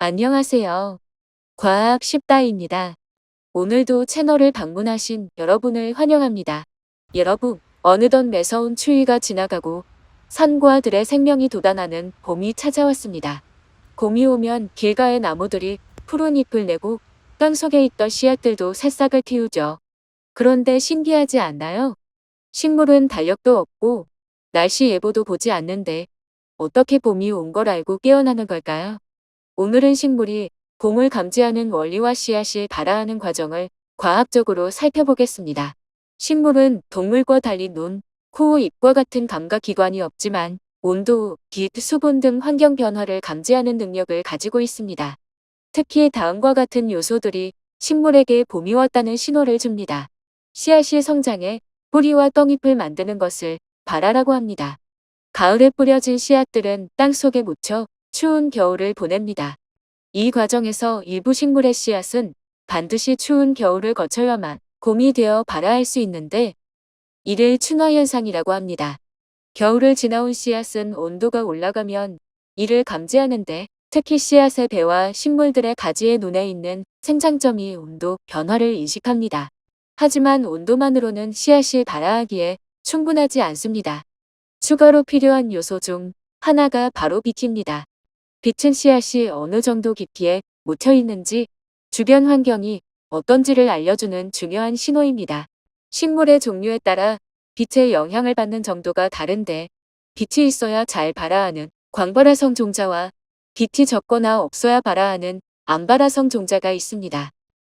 안녕하세요. 과학 쉽다입니다. 오늘도 채널을 방문하신 여러분을 환영합니다. 여러분, 어느덧 매서운 추위가 지나가고 산과 들의 생명이 돋아나는 봄이 찾아왔습니다. 봄이 오면 길가의 나무들이 푸른 잎을 내고 땅속에 있던 씨앗들도 새싹을 틔우죠. 그런데 신기하지 않나요? 식물은 달력도 없고 날씨 예보도 보지 않는데 어떻게 봄이 온 걸 알고 깨어나는 걸까요? 오늘은 식물이 봄을 감지하는 원리와 씨앗이 발화하는 과정을 과학적으로 살펴보겠습니다. 식물은 동물과 달리 눈, 코, 입과 같은 감각기관이 없지만 온도, 빛, 수분 등 환경 변화를 감지하는 능력을 가지고 있습니다. 특히 다음과 같은 요소들이 식물에게 봄이 왔다는 신호를 줍니다. 씨앗이 성장해 뿌리와 떡잎을 만드는 것을 발화라고 합니다. 가을에 뿌려진 씨앗들은 땅속에 묻혀 추운 겨울을 보냅니다. 이 과정에서 일부 식물의 씨앗은 반드시 추운 겨울을 거쳐야만 곰이 되어 발화할 수 있는데 이를 춘화현상이라고 합니다. 겨울을 지나온 씨앗은 온도가 올라가면 이를 감지하는데 특히 씨앗의 배와 식물들의 가지의 눈에 있는 생장점이 온도 변화를 인식합니다. 하지만 온도만으로는 씨앗이 발화하기에 충분하지 않습니다. 추가로 필요한 요소 중 하나가 바로 빛입니다. 빛은 씨앗이 어느 정도 깊이에 묻혀 있는지 주변 환경이 어떤지를 알려주는 중요한 신호입니다. 식물의 종류에 따라 빛의 영향을 받는 정도가 다른데 빛이 있어야 잘 발화하는 광발화성 종자와 빛이 적거나 없어야 발화하는 암발화성 종자가 있습니다.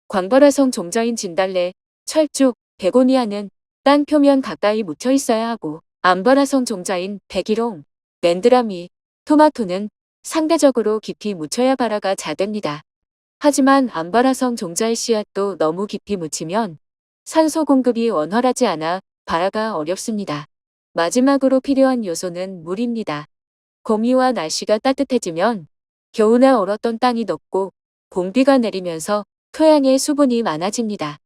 광발화성 종자인 진달래, 철쭉, 베고니아는 땅 표면 가까이 묻혀 있어야 하고 암발화성 종자인 백일홍, 맨드라미, 토마토는 상대적으로 깊이 묻혀야 발화가 잘 됩니다. 하지만 암발화성 종자의 씨앗도 너무 깊이 묻히면 산소 공급이 원활하지 않아 발화가 어렵습니다. 마지막으로 필요한 요소는 물입니다. 봄이와 날씨가 따뜻해지면 겨우내 얼었던 땅이 녹고 봄비가 내리면서 토양에 수분이 많아집니다.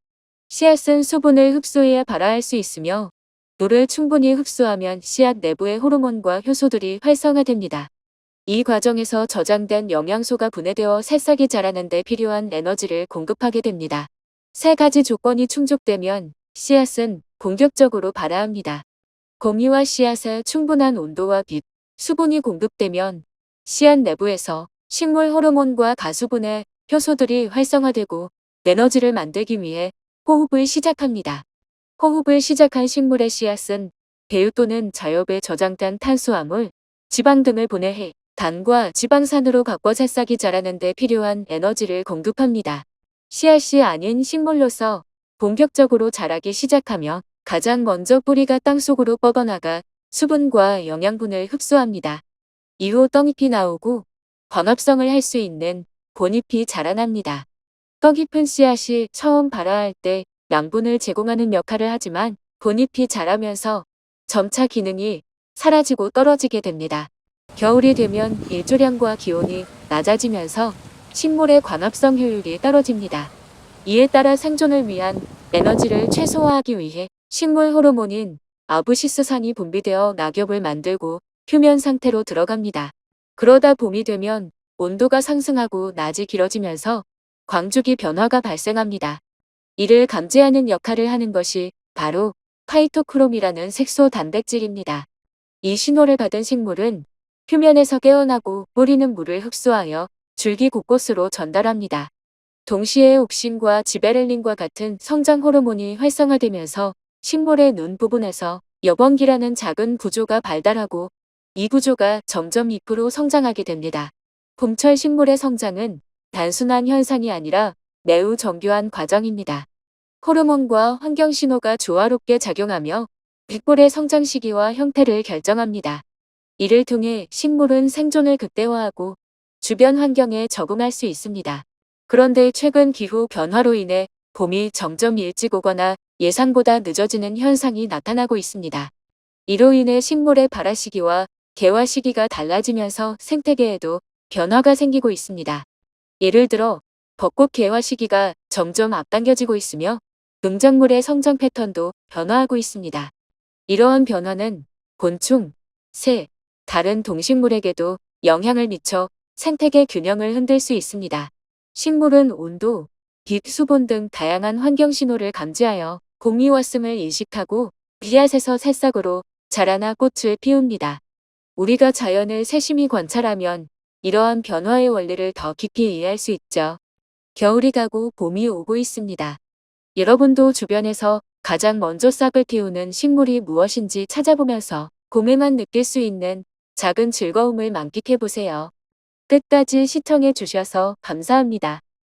씨앗은 수분을 흡수해야 발화할 수 있으며 물을 충분히 흡수하면 씨앗 내부의 호르몬과 효소들이 활성화됩니다. 이 과정에서 저장된 영양소가 분해되어 새싹이 자라는 데 필요한 에너지를 공급하게 됩니다. 세 가지 조건이 충족되면 씨앗은 본격적으로 발화합니다. 거미와 씨앗에 충분한 온도와 빛, 수분이 공급되면 씨앗 내부에서 식물 호르몬과 가수분해 효소들이 활성화되고 에너지를 만들기 위해 호흡을 시작합니다. 호흡을 시작한 식물의 씨앗은 배유 또는 자엽에 저장된 탄수화물, 지방 등을 분해해 단과 지방산으로 바꿔 새싹이 자라는 데 필요한 에너지를 공급합니다. 씨앗이 아닌 식물로서 본격적으로 자라기 시작하며 가장 먼저 뿌리가 땅속으로 뻗어나가 수분과 영양분을 흡수합니다. 이후 떡잎이 나오고 광합성을 할 수 있는 본잎이 자라납니다. 떡잎은 씨앗이 처음 발화할 때 양분을 제공하는 역할을 하지만 본잎이 자라면서 점차 기능이 사라지고 떨어지게 됩니다. 겨울이 되면 일조량과 기온이 낮아지면서 식물의 광합성 효율이 떨어집니다. 이에 따라 생존을 위한 에너지를 최소화하기 위해 식물 호르몬인 아부시스산이 분비되어 낙엽을 만들고 휴면 상태로 들어갑니다. 그러다 봄이 되면 온도가 상승하고 낮이 길어지면서 광주기 변화가 발생합니다. 이를 감지하는 역할을 하는 것이 바로 파이토크롬이라는 색소 단백질입니다. 이 신호를 받은 식물은 표면에서 깨어나고 뿌리는 물을 흡수하여 줄기 곳곳으로 전달합니다. 동시에 옥신과 지베렐린과 같은 성장 호르몬이 활성화되면서 식물의 눈 부분에서 여번기라는 작은 구조가 발달하고 이 구조가 점점 잎으로 성장하게 됩니다. 봄철 식물의 성장은 단순한 현상이 아니라 매우 정교한 과정입니다. 호르몬과 환경 신호가 조화롭게 작용하며 백골의 성장 시기와 형태를 결정합니다. 이를 통해 식물은 생존을 극대화하고 주변 환경에 적응할 수 있습니다. 그런데 최근 기후 변화로 인해 봄이 점점 일찍 오거나 예상보다 늦어지는 현상이 나타나고 있습니다. 이로 인해 식물의 발화 시기와 개화 시기가 달라지면서 생태계에도 변화가 생기고 있습니다. 예를 들어 벚꽃 개화 시기가 점점 앞당겨지고 있으며 농작물의 성장 패턴도 변화하고 있습니다. 이러한 변화는 곤충, 새, 다른 동식물에게도 영향을 미쳐 생태계 균형을 흔들 수 있습니다. 식물은 온도, 빛, 수분 등 다양한 환경 신호를 감지하여 봄이 왔음을 인식하고 씨앗에서 새싹으로 자라나 꽃을 피웁니다. 우리가 자연을 세심히 관찰하면 이러한 변화의 원리를 더 깊이 이해할 수 있죠. 겨울이 가고 봄이 오고 있습니다. 여러분도 주변에서 가장 먼저 싹을 틔우는 식물이 무엇인지 찾아보면서 봄에만 느낄 수 있는 작은 즐거움을 만끽해 보세요. 끝까지 시청해 주셔서 감사합니다.